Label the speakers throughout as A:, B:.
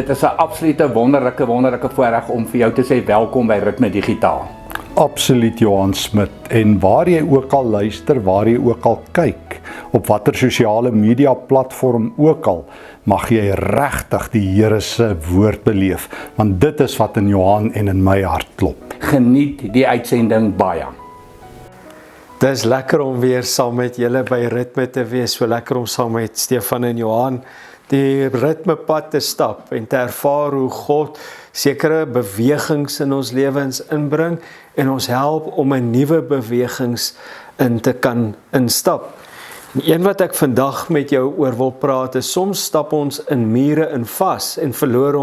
A: dit is 'n absolute wonderlike voorreg om vir jou te sê welkom by Ritme Digitaal.
B: Absoluut, Johan Smit. En waar jy ook al luister, waar jy ook al kyk, op watter sosiale media platform ook al, mag jy regtig die Here se woord beleef, want dit is wat in Johan en in my hart klop.
A: Geniet die uitsending baie.
C: Dis lekker om weer saam met julle by Ritme te wees, so lekker om saam met Stefan en Johan die ritmepad te stap en te ervaar hoe God sekere bewegings in ons lewens inbring en ons help om 'n nuwe bewegings in te kan instap. Een wat ek vandag met jou oor wil praat is, soms stap ons in mure in vas en verloor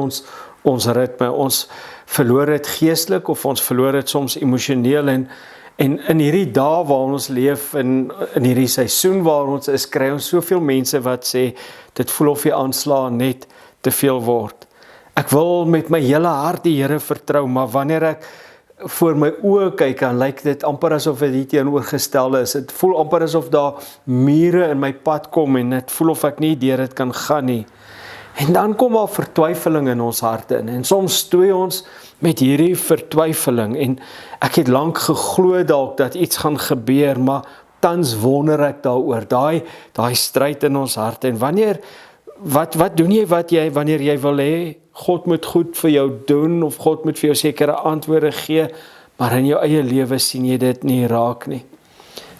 C: ons ritme. Ons verloor dit geestelik of ons verloor dit soms emosioneel en in hierdie dae waar ons leef in hierdie seisoen waar ons is, kry ons soveel mense wat sê, dit voel of die aanslae net te veel word. Ek wil met my hele hart die Here vertrou, maar wanneer ek voor my oë kyk, dan lyk dit amper asof dit hier teenoorgestelde is. Dit voel amper asof daar mure in my pad kom en dit voel of ek nie deur dit kan gaan nie. En dan kom daar vertwyfeling in ons harte in. En soms stoei ons met hierdie vertwyfeling en ek het lank geglo dalk dat iets gaan gebeur, maar tans wonder ek daaroor, daai stryd in ons harte. En wat doen jy wanneer jy wil hê God moet goed vir jou doen of God moet vir jou sekere antwoorde gee, maar in jou eie lewe sien jy dit nie raak nie.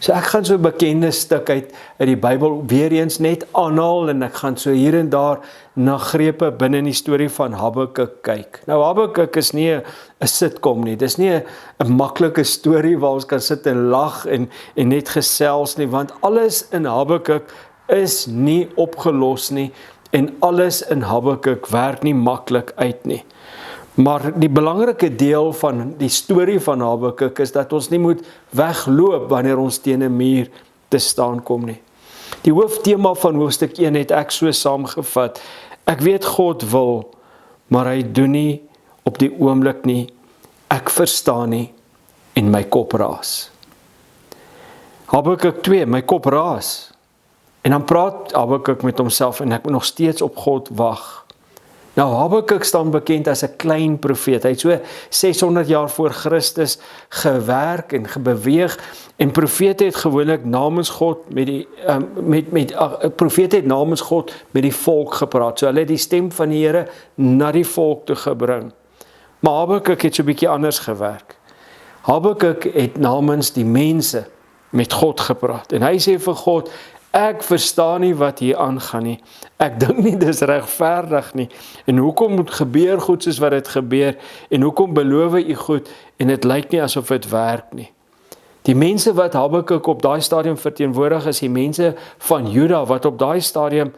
C: So ek gaan so 'n bekende stuk uit die Bybel weer eens net aanhaal en ek gaan so hier en daar na grepe binne in die storie van Habakuk kyk. Nou Habakuk is nie 'n sitcom nie. Dis nie 'n maklike storie waar ons kan sit en lag en net gesels nie, want alles in Habakuk is nie opgelos nie en alles in Habakuk werk nie maklik uit nie. Maar die belangrike deel van die storie van Habakuk is dat ons nie moet wegloop wanneer ons teen 'n muur te staan kom nie. Die hooftema van hoofstuk 1 het ek so saamgevat. Ek weet God wil, maar hy doen nie op die oomblik nie. Ek verstaan nie en my kop raas. Habakuk 2, my kop raas. En dan praat Habakuk met homself en ek moet nog steeds op God wag. Nou Habakuk staan bekend as 'n klein profeet. Hy het so 600 jaar voor Christus gewerk en gebeweeg en profete het gewoonlik namens God profete het namens God met die volk gepraat. So hulle het die stem van die Here na die volk toe gebring. Maar Habakuk het so 'n bietjie anders gewerk. Habakuk het namens die mense met God gepraat en hy sê vir God, ek verstaan nie wat hier aangaan nie. Ek dink nie dis regverdig nie. En hoekom moet gebeur goed soos wat dit gebeur? En hoekom beloof u goed en dit lyk nie asof dit werk nie? Die mense wat Habakuk op daai stadium verteenwoordig is, die mense van Juda wat op daai stadium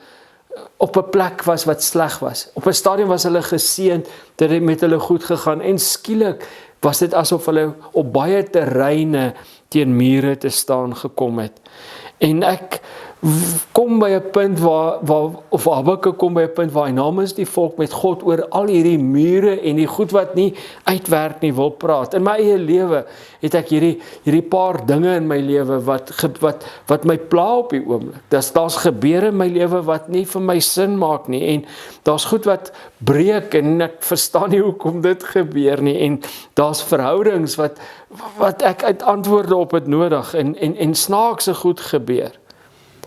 C: op 'n plek was wat sleg was. Op 'n stadium was hulle geseënd, dit het met hulle goed gegaan en skielik was dit asof hulle op baie terreine teen mure te staan gekom het. En ek kom by 'n punt of Habakuk kom by 'n punt waar hy namens die volk met God oor al hierdie mure en die goed wat nie uitwerk nie wil praat. In my eie lewe het ek hierdie paar dinge in my lewe wat my pla op die oomblik. Daar's gebeure in my lewe wat nie vir my sin maak nie en daar's goed wat breek en ek verstaan nie hoekom dit gebeur nie en daar's verhoudings wat ek uit antwoorde op het nodig en snaakse goed gebeur.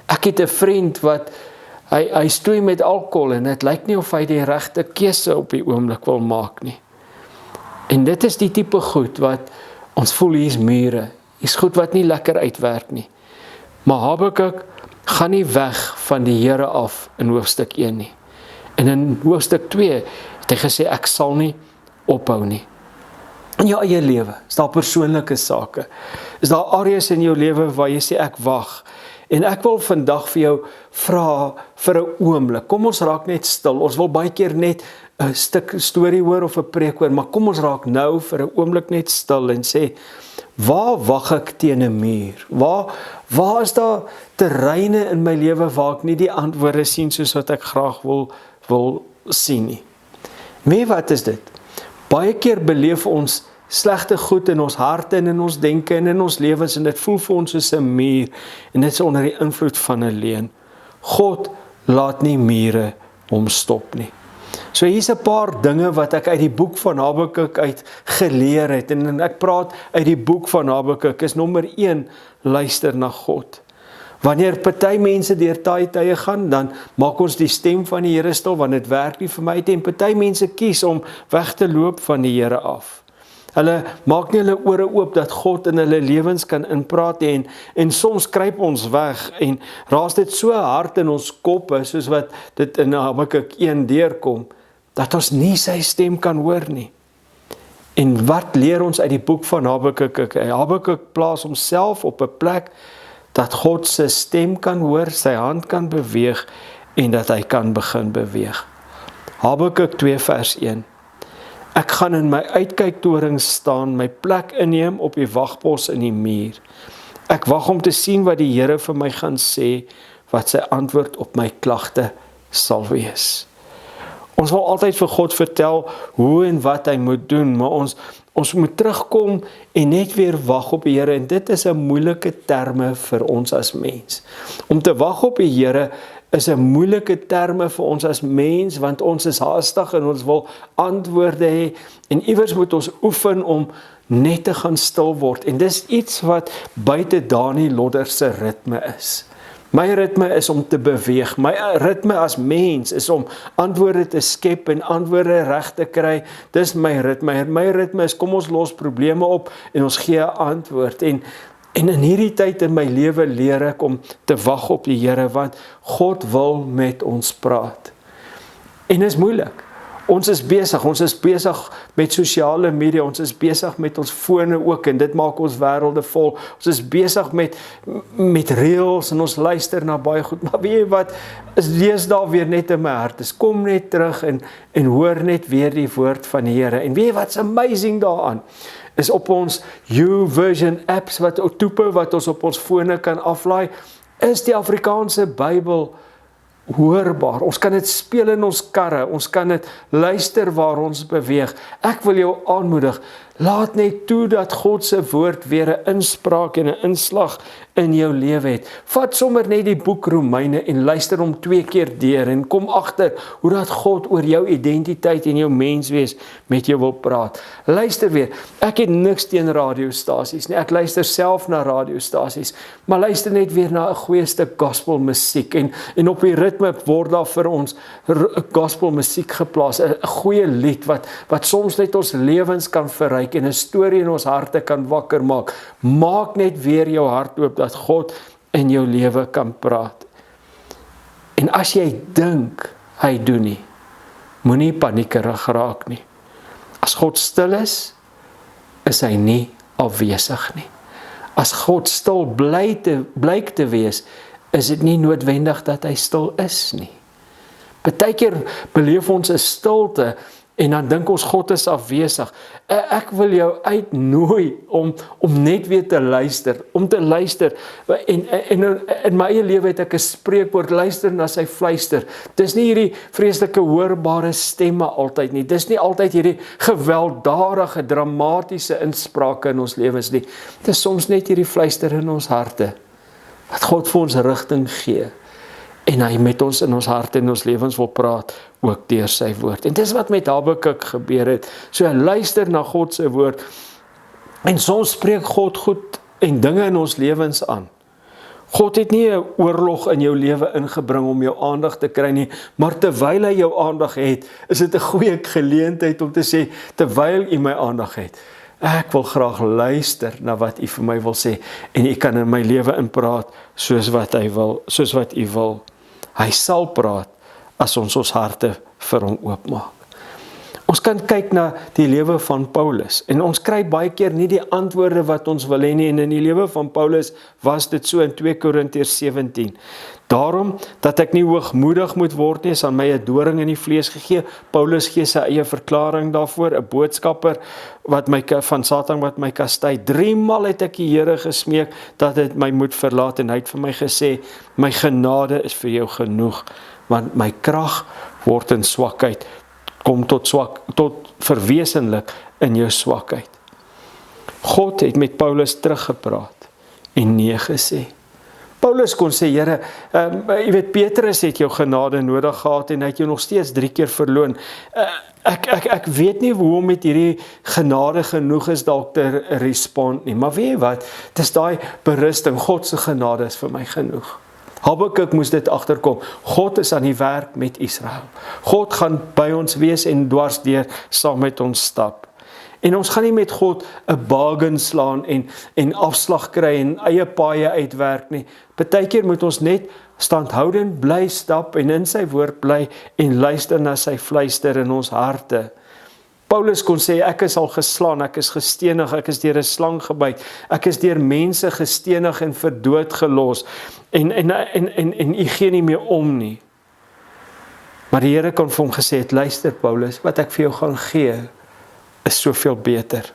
C: Ek het 'n vriend wat hy stoei met alkohol en dit lyk nie of hy die regte keuse op die oomblik wil maak nie. En dit is die tipe goed wat ons voel hier's mure. Hier's goed wat nie lekker uitwerk nie. Maar Habakuk gaan nie weg van die Here af in hoofstuk 1 nie. En in hoofstuk 2 het hy gesê ek sal nie ophou nie. In jou eie lewe, is daar persoonlike sake. Is daar areas in jou lewe waar jy sê ek wag. En ek wil vandag vir jou vra vir 'n oomblik. Kom ons raak net stil. Ons wil baie keer net 'n stuk storie hoor of 'n preek hoor, maar kom ons raak nou vir 'n oomblik net stil en sê, waar wag ek teen 'n muur? Waar is daar terreine in my lewe waar ek nie die antwoorde sien soos wat ek graag wil sien nie? Weet wat is dit? Baie keer beleef ons slegte goed in ons harte en in ons denke en in ons lewens en dit voel vir ons soos 'n muur en dit is onder die invloed van 'n leuen. God laat nie mure hom stop nie. So hier's 'n paar dinge wat ek uit die boek van Habakuk uit geleer het, en ek praat uit die boek van Habakuk, is nommer 1, luister na God. Wanneer party mense deur taai tye gaan, dan maak ons die stem van die Here stil, want dit werk nie vir my nie, en party mense kies om weg te loop van die Here af. Hulle maak nie hulle ore oop dat God in hulle lewens kan inpraat en soms kruip ons weg en raas dit so hard in ons koppe, soos wat dit in Habakuk 1 deurkom, dat ons nie sy stem kan hoor nie. En wat leer ons uit die boek van Habakuk? Habakuk plaas homself op 'n plek dat God se stem kan hoor, sy hand kan beweeg en dat hy kan begin beweeg. Habakuk 2 vers 1. Ek gaan in my uitkyktoring staan, my plek inneem op die wagpos in die muur. Ek wag om te sien wat die Here vir my gaan sê, wat sy antwoord op my klagte sal wees. Ons wil altyd vir God vertel hoe en wat hy moet doen, maar ons moet terugkom en net weer wag op die Here, en dit is 'n moeilike terme vir ons as mens. Om te wag op die Here is 'n moeilike terme vir ons as mens, want ons is haastig en ons wil antwoorde hê, en iewers moet ons oefen om net te gaan stil word, en dis iets wat buite Dani Lodder se ritme is. My ritme is om te beweeg, my ritme as mens is om antwoorde te skep en antwoorde reg te kry, dis my ritme. My ritme is kom ons los probleme op en ons gee 'n antwoord, en in hierdie tyd in my lewe leer ek om te wag op die Here, want God wil met ons praat. En is moeilik. Ons is besig met sosiale media, ons is besig met ons fone ook, en dit maak ons wêrelde vol. Ons is besig met reels, en ons luister na baie goed, maar weet jy wat, is deesdae weer net in my hart, is kom net terug en hoor net weer die woord van die Here. En weet jy wat's amazing daaraan? Is op ons YouVersion apps, wat ons op ons fone kan aflaai, is die Afrikaanse Bybel hoorbaar. Ons kan dit speel in ons karre, ons kan dit luister waar ons beweeg. Ek wil jou aanmoedig, laat net toe dat God se woord weer 'n inspraak en 'n inslag in jou lewe het. Vat sommer net die boek Romeine en luister hom 2 keer deur en kom agter hoe dat God oor jou identiteit en jou menswees met jou wil praat. Luister weer, ek het niks teen radiostasies nie, ek luister self na radiostasies, maar luister net weer na 'n goeie stuk gospel musiek, en op die ritme word daar vir ons gospel musiek geplaas, 'n goeie lied wat soms net ons lewens kan verryk en 'n storie in ons harte kan wakker maak. Maak net weer jou hart oop dat God in jou lewe kan praat. En as jy dink hy doen nie, moenie paniekerig raak nie. As God stil is hy nie afwesig nie. As God stil blyk te wees, is dit nie noodwendig dat hy stil is nie. Partykeer beleef ons 'n stilte en dan dink ons God is afwesig. Ek wil jou uitnooi om net weer te luister, en in my eie lewe het ek 'n spreekwoord, luister na sy fluister. Dis nie hierdie vreeslike hoorbare stemme altyd nie, dis nie altyd hierdie gewelddadige, dramatiese insprake in ons lewens nie, dis soms net hierdie fluister in ons harte, wat God vir ons rigting gee, en hy met ons in ons harte en ons lewens wil praat, ook deur sy woord. En dis wat met Habakuk gebeur het. So luister na God se woord, en soms spreek God goed en dinge in ons lewens aan. God het nie 'n oorlog in jou lewe ingebring om jou aandag te kry nie, maar terwyl hy jou aandag het, is dit 'n goeie geleentheid om te sê, terwyl u my aandag het, ek wil graag luister na wat u vir my wil sê, en u kan in my lewe inpraat soos wat u wil. Hy sal praat as ons harte vir hom oopmaak. Ons kan kyk na die lewe van Paulus, en ons kry baie keer nie die antwoorde wat ons wil hê nie, en in die lewe van Paulus was dit so in 2 Korintiërs 17. Daarom, dat ek nie hoogmoedig moet word nie, is aan my 'n doring in die vlees gegee. Paulus gee sy eie verklaring daarvoor, 'n boodskapper van Satan wat my kastei. 3 maal het ek die Here gesmeek dat dit my moet verlaat, en hy het vir my gesê, my genade is vir jou genoeg, want my krag word in swakheid, kom tot verwesenlik in jou swakheid. God het met Paulus teruggepraat en nee gesê. Paulus kon sê, Here, jy weet, Petrus het jou genade nodig gehad en hy het jou nog steeds 3 keer verloon. Ek weet nie hoe om met hierdie genade genoeg is dalk te respond nie, maar weet jy wat, dis daai berusting, God se genade is vir my genoeg. Habakuk moes dit agterkom, God is aan die werk met Israel. God gaan by ons wees en dwars deur saam met ons stap. En ons gaan nie met God 'n bargain slaan en afslag kry en eie paaie uitwerk nie. Partykeer moet ons net standhoudend bly stap en in sy woord bly en luister na sy fluister in ons harte. Paulus kon sê, ek is al geslaan, ek is gestenig, ek is deur 'n slang gebyt, ek is deur mense gestenig en vir dood gelos, en u gee nie meer om nie. Maar die Here kon vir hom gesê het, luister Paulus, wat ek vir jou gaan gee, is soveel beter.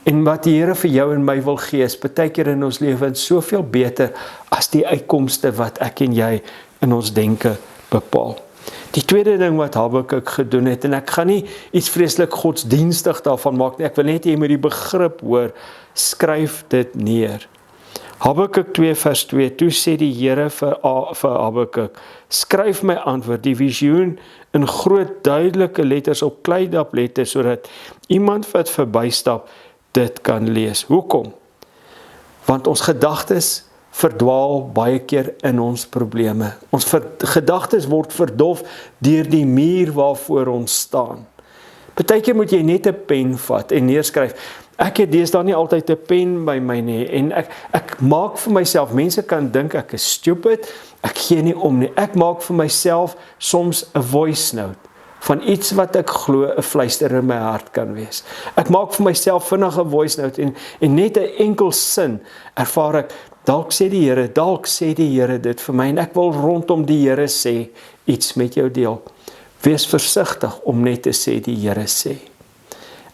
C: En wat die Here vir jou en my wil gee, is baie keer in ons lewens soveel beter as die uitkomste wat ek en jy in ons denke bepaal. Die tweede ding wat Habakuk gedoen het, en ek gaan nie iets vreeslik godsdienstig daarvan maak nie, ek wil net hê jy moet die begrip hoor, skryf dit neer. Habakuk 2 vers 2, toe sê die Here vir Habakuk, skryf my antwoord, die visioen in groot duidelike letters op kleidap letters, sodat iemand wat verbystap dit kan lees. Hoekom? Want ons gedagtes verdwaal baie keer in ons probleme. Ons gedagtes word verdof deur die muur waarvoor ons staan. Partykeer moet jy net 'n pen vat en neerskryf. Ek het deesdae nie altyd 'n pen by my nie en ek maak vir myself, mense kan dink ek is stupid, ek gee nie om nie. Ek maak vir myself soms 'n voice note van iets wat ek glo 'n fluister in my hart kan wees. Ek maak vir myself vinnig 'n voice note en net 'n enkel sin ervaar ek, dalk sê die Here dit vir my en ek wil rondom die Here sê iets met jou deel. Wees versigtig om net te sê die Here sê.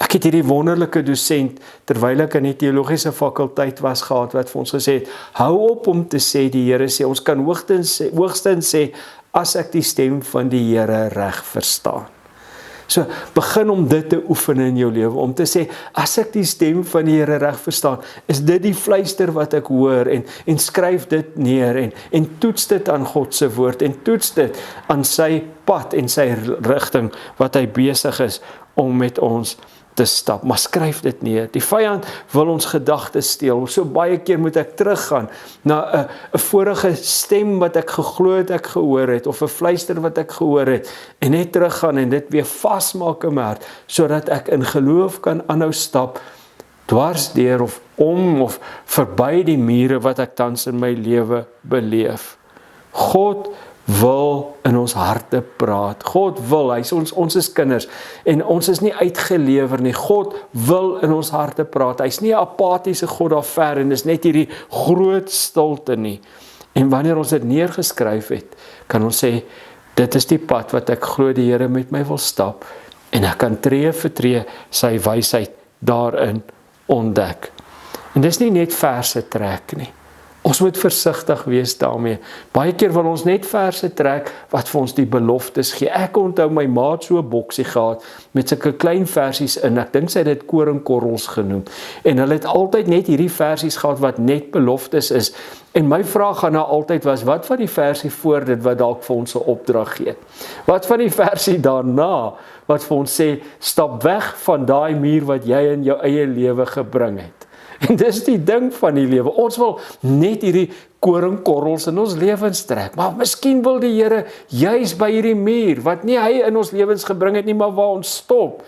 C: Ek het hierdie wonderlike dosent, terwyl ek in die teologiese fakulteit was gehad, wat vir ons gesê het, hou op om te sê die Here sê, ons kan hoogstens sê, as ek die stem van die Here reg verstaan. So, begin om dit te oefen in jou lewe, om te sê, as ek die stem van die Here reg verstaan, is dit die fluister wat ek hoor, en skryf dit neer, en toets dit aan God se woord, en toets dit aan sy pad en sy rigting, wat hy besig is om met ons te stap, maar skryf dit neer. Die vyand wil ons gedagtes steel, so baie keer moet ek teruggaan na 'n vorige stem wat ek geglo het ek gehoor het, of 'n fluister wat ek gehoor het, en net teruggaan en dit weer vasmaak in my hart, sodat ek in geloof kan aanhou stap, dwars deur of om of verby die mure wat ek tans in my lewe beleef. God wil in ons harte praat. God wil, hy is ons is kinders en ons is nie uitgelewer nie. God wil in ons harte praat. Hy's nie 'n apatiese God daar ver en is net hierdie groot stilte nie. En wanneer ons dit neergeskryf het, kan ons sê, dit is die pad wat ek glo die Here met my wil stap en ek kan tree vir tree sy wysheid daarin ontdek. En dis nie net verse trek nie. Ons moet versigtig wees daarmee. Baie keer wil ons net verse trek wat vir ons die beloftes gee. Ek onthou my maat so 'n boksie gehad met sulke klein versies in. Ek dink sy het dit koringkorrels genoem. En hulle het altyd net hierdie versies gehad wat net beloftes is. En my vraag aan haar altyd was, wat van die versie voor dit wat dalk vir ons 'n opdrag gee? Wat van die versie daarna wat vir ons sê, stap weg van daai muur wat jy in jou eie lewe gebring het? En dis die ding van die lewe. Ons wil net hierdie koringkorrels in ons lewens trek. Maar miskien wil die Here juis by hierdie muur, wat nie hy in ons lewens gebring het nie, maar waar ons stop,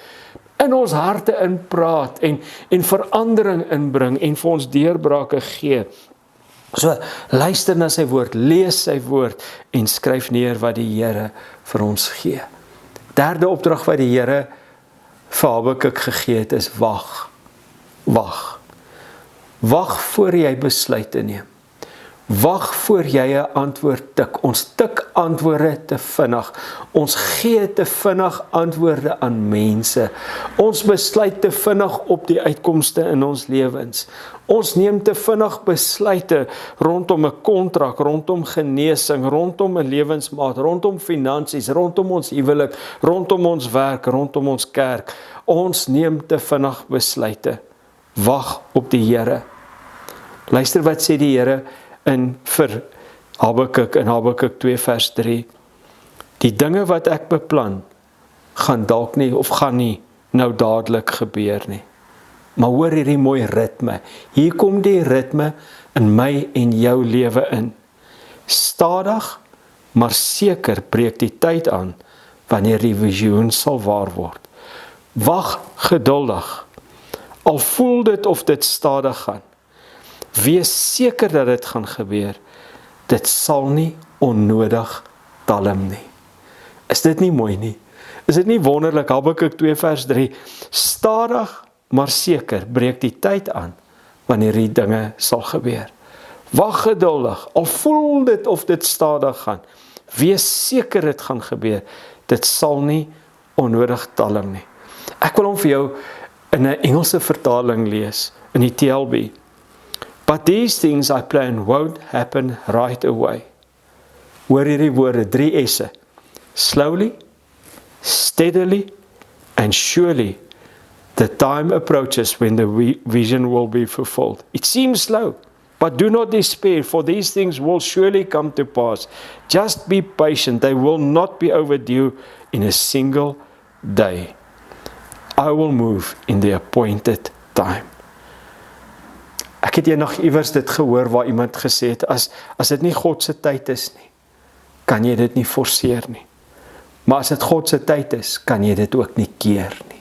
C: in ons harte inpraat en verandering inbring en vir ons deurbrake gee. So, luister na sy woord, lees sy woord en skryf neer wat die Here vir ons gee. Derde opdrag wat die Here vir Habakuk gegee het is wag. Wag. Wag voor jy besluite neem. Wag voor jy 'n antwoord tik. Ons tik antwoorde te vinnig. Ons gee te vinnig antwoorde aan mense. Ons besluit te vinnig op die uitkomste in ons lewens. Ons neem te vinnig besluite rondom 'n kontrak, rondom genesing, rondom 'n lewensmaat, rondom finansies, rondom ons huwelik, rondom ons werk, rondom ons kerk. Ons neem te vinnig besluite. Wag op die Here. Luister wat sê die Here in vir Habakuk in Habakuk 2 vers 3. Die dinge wat ek beplan, gaan dalk nie of gaan nie nou dadelik gebeur nie. Maar hoor hierdie mooi ritme. Hier kom die ritme in my en jou lewe in. Stadig, maar seker breek die tyd aan wanneer die visioen sal waar word. Wag geduldig. Al voel dit of dit stadig gaan. Wees seker dat dit gaan gebeur. Dit sal nie onnodig talm nie. Is dit nie mooi nie? Is dit nie wonderlik? Habakuk 2 vers 3. Stadig, maar seker breek die tyd aan wanneer die dinge sal gebeur. Wag geduldig, al voel dit of dit stadig gaan. Wees seker dit gaan gebeur. Dit sal nie onnodig talm nie. Ek wil hom vir jou in 'n Engelse vertaling lees, in die TLB. But these things I plan won't happen right away. Hoor hierdie woorde, 3 S'e. Slowly, steadily, and surely the time approaches when the vision will be fulfilled. It seems slow, but do not despair, for these things will surely come to pass. Just be patient, they will not be overdue in a single day. I will move in the appointed time. Ek het eendag iewers dit gehoor waar iemand gesê het, as dit nie God se tyd is nie, kan jy dit nie forceer nie. Maar as dit God se tyd is, kan jy dit ook nie keer nie.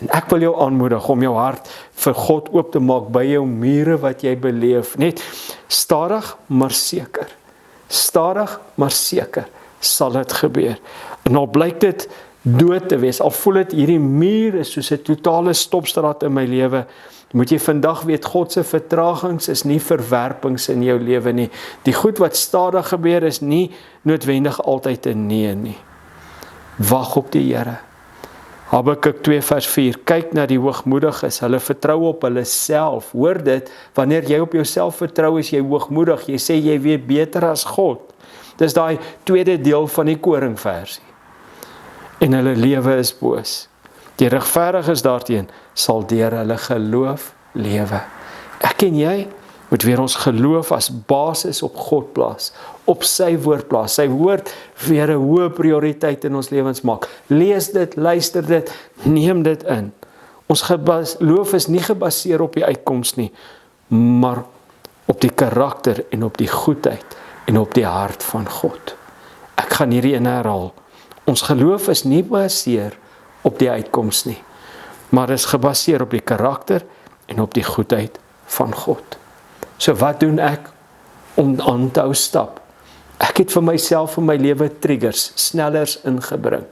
C: En ek wil jou aanmoedig om jou hart vir God oop te maak by jou mure wat jy beleef. Net stadig, maar seker. Stadig, maar seker sal dit gebeur. En al blyk dit dood te wees, al voel dit hierdie muur is soos 'n totale stopstraat in my lewe, moet jy vandag weet, God se vertragings is nie verwerpings in jou lewe nie. Die goed wat stadig gebeur is nie noodwendig altyd 'n nee nie. Wag op die Here. Habakuk 2 vers 4, kyk na die hoogmoediges, hulle vertrou op hulle self. Hoor dit, wanneer jy op jouself vertrou, is jy hoogmoedig, jy sê jy weet beter as God. Dis daai tweede deel van die koringversie. En hulle lewe is boos. Die regverdiges daarteen sal deur hulle geloof lewe. Ek en jy moet weer ons geloof as basis op God plaas, op sy woord plaas. Sy woord weer 'n hoë prioriteit in ons lewens maak. Lees dit, luister dit, neem dit in. Ons geloof is nie gebaseer op die uitkoms nie, maar op die karakter en op die goedheid en op die hart van God. Ek gaan hierdie een herhaal. Ons geloof is nie gebaseer op die uitkoms nie, maar is gebaseer op die karakter en op die goedheid van God. So wat doen ek om aan te hou stap? Ek het vir myself in my lewe triggers, snellers ingebring.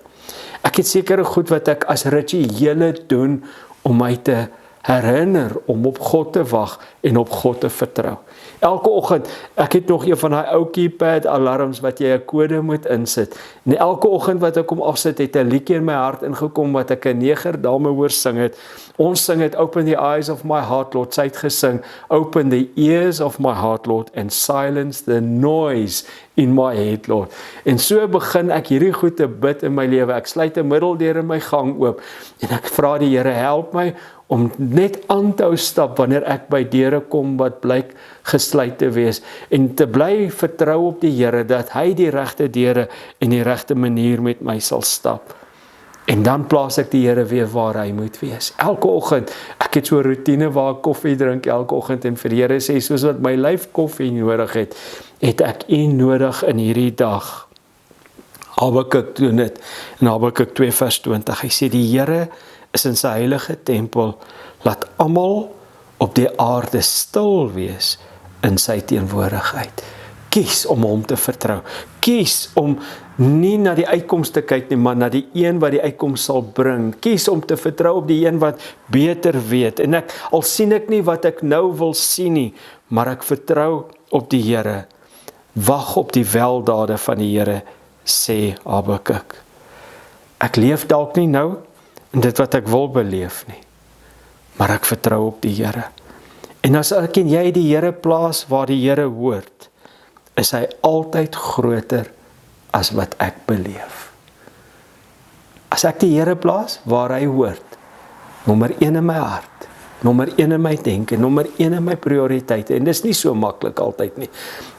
C: Ek het sekere goed wat ek as rituele doen om my te herinner om op God te wag en op God te vertrou. Elke oggend, ek het nog een van daai ou keypad alarms wat jy 'n kode moet insit. En elke oggend wat ek kom afsit, het 'n liedjie in my hart ingekom wat ek 'n neger-dame hoor sing het. Ons sing het, Open the eyes of my heart, Lord. Sy het gesing, Open the ears of my heart, Lord, and silence the noise in my head, Lord. En so begin ek hierdie goed te bid in my lewe. Ek sluit 'n middeldeur in my gang oop en ek vra die Here, help my om net aan te hou stap wanneer ek by deure kom wat blyk gesluit te wees en te bly vertrou op die Here dat hy die regte deure en die regte manier met my sal stap. En dan plaas ek die Here weer waar hy moet wees. Elke oggend, ek het so 'n roetine waar ek koffie drink elke oggend en vir die Here sê, soos wat my lyf koffie nodig het ek U nodig in hierdie dag. Habakuk doen dit in Habakuk 2 vers 20. Hy sê die Here is in sy heilige tempel, laat almal op die aarde stil wees in sy teenwoordigheid. Kies om hom te vertrou. Kies om nie na die uitkoms te kyk nie, maar na die een wat die uitkoms sal bring. Kies om te vertrou op die een wat beter weet. En al sien ek nie wat ek nou wil sien nie, maar ek vertrou op die Here. Wag op die weldade van die Here, sê Habakuk. Ek leef dalk nie nou in dit wat ek wil beleef nie, maar ek vertrou op die Here. En as ek en jy die Here plaas waar die Here hoort, is hy altyd groter as wat ek beleef. As ek die Here plaas waar hy hoort, nommer 1 in my hart, nommer 1 in my denke, nommer 1 in my prioriteite, en dis nie so maklik altyd nie.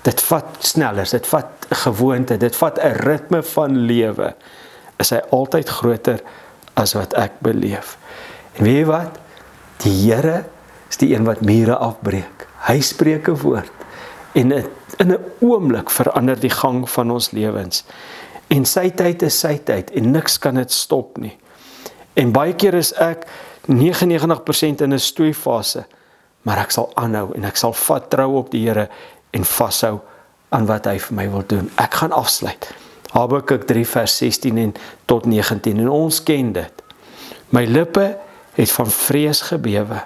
C: Dit vat snellers, dit vat 'n gewoonte, dit vat 'n ritme van lewe, is hy altyd groter as wat ek beleef. En weet jy wat? Die Here is die een wat mure afbreek. Hy spreek 'n woord, en in 'n oomblik verander die gang van ons lewens. En sy tyd is sy tyd, en niks kan dit stop nie. En baie keer is ek 99% in 'n stoeifase, maar ek sal aanhou en ek sal vertrou op die Here en vashou aan wat hy vir my wil doen. Ek gaan afsluit. Habakuk 3 vers 16 en tot 19, en ons ken dit. My lippe het van vrees gebewe.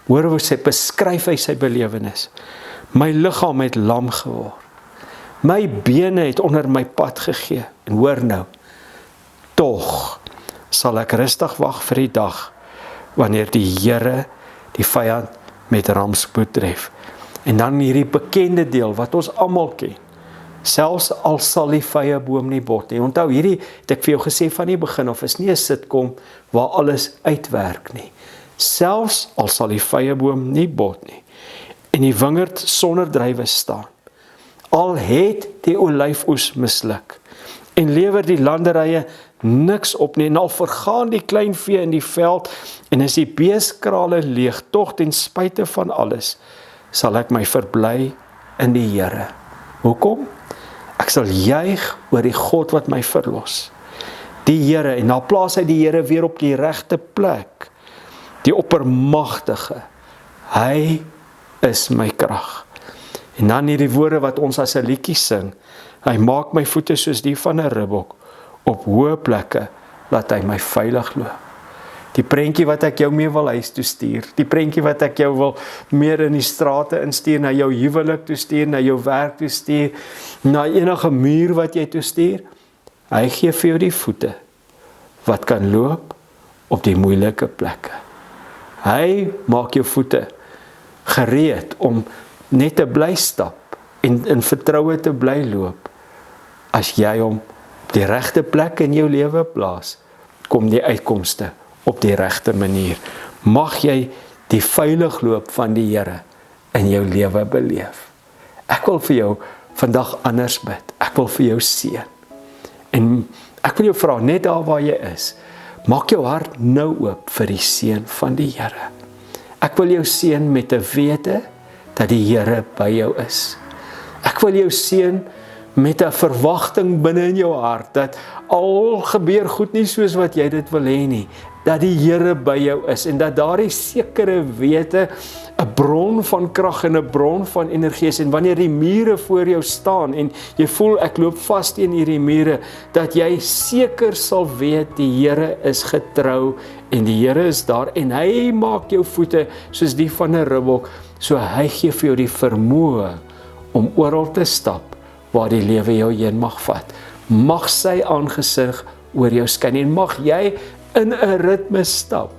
C: Hoor hoe sy beskryf hy sy belewenis. My liggaam het lam geword. My bene het onder my pad gegee. En hoor nou, tog sal ek rustig wag vir die dag, wanneer die Here die vyand met rampspoed tref. En dan hierdie bekende deel, wat ons almal ken. Selfs al sal die vyeboom nie bot nie. Onthou, hierdie het ek vir jou gesê van die begin af, is nie 'n sitkom waar alles uitwerk nie. Selfs al sal die vyeboom nie bot nie, en die wingerd sonder druiwe staan, al het die olyfoes misluk, en lewer die landerye niks op nie, en al vergaan die klein vee in die veld, en is die beeskrale leeg, tog ten spyte van alles, sal ek my verbly in die Here. Hoekom? Ek sal juig oor die God wat my verlos. Die Here, en dan plaas hy die Here weer op die regte plek. Die oppermagtige. Hy is my krag. En dan hierdie woorde wat ons as 'n liedjie sing. Hy maak my voete soos die van 'n ribbok. Op hoë plekke laat hy my veilig loop. Die prentjie wat ek jou mee wil huis toe stuur, die prentjie wat ek jou wil meer in die strate instuur, na jou huwelik toe stuur, na jou werk toe stuur, na enige muur wat jy toe stuur, hy gee vir jou die voete wat kan loop op die moeilike plekke. Hy maak jou voete gereed om net te bly stap en in vertroue te bly loop. As jy hom op die regte plek in jou lewe plaas, kom die uitkomste op die regte manier. Mag jy die veilig loop van die Here in jou lewe beleef. Ek wil vir jou vandag anders bid. Ek wil vir jou seën. En ek wil jou vra, net daar waar jy is, maak jou hart nou oop vir die seën van die Here. Ek wil jou seën met 'n wete dat die Here by jou is. Ek wil jou seën met 'n verwagting binne in jou hart, dat al gebeur goed nie soos wat jy dit wil hê nie, dat die Here by jou is, en dat daardie sekere wete 'n bron van krag en 'n bron van energie is, en wanneer die mure voor jou staan, en jy voel ek loop vas teen hierdie mure, dat jy seker sal weet, die Here is getrou, en die Here is daar, en hy maak jou voete soos die van 'n ribbok, so hy gee vir jou die vermoë om oral te stap, waar die lewe jou heen mag vat. Mag sy aangesig oor jou skyn, en mag jy in 'n ritme stap,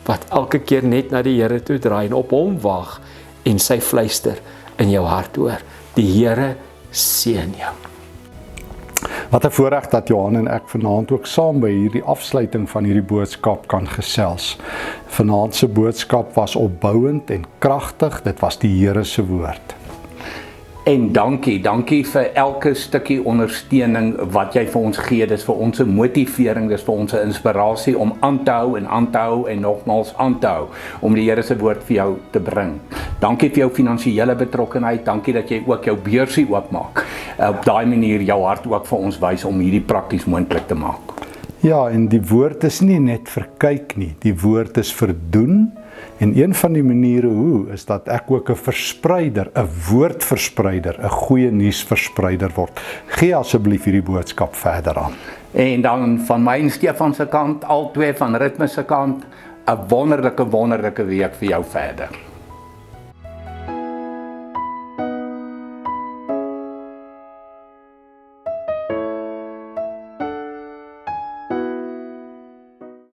C: wat elke keer net na die Here toe draai, en op hom wag, en sy fluister in jou hart hoor. Die Here seën jou.
B: Wat 'n voorreg dat Johan en ek vanaand ook saam by hierdie afsluiting van hierdie boodskap kan gesels. Vanaand se boodskap was opbouend en kragtig, dit was die Here se woord.
A: En dankie vir elke stukkie ondersteuning wat jy vir ons gee. Dis vir ons 'n motivering, dis vir ons 'n inspirasie om aan te hou en nogmaals aan te hou, om die Here se woord vir jou te bring. Dankie vir jou finansiële betrokkenheid, dankie dat jy ook jou beursie oopmaak. Op daai manier jou hart ook vir ons wys om hierdie prakties moontlik te maak.
B: Ja, en die woord is nie net vir kyk nie, die woord is vir doen. En een van die maniere hoe, is dat ek ook 'n verspreider, 'n woordverspreider, 'n goeie nuusverspreider word. Gee asseblief hierdie boodskap verder aan.
A: En dan van my en Stefan se kant, al twee van Ritme se kant, 'n wonderlike week vir jou verder.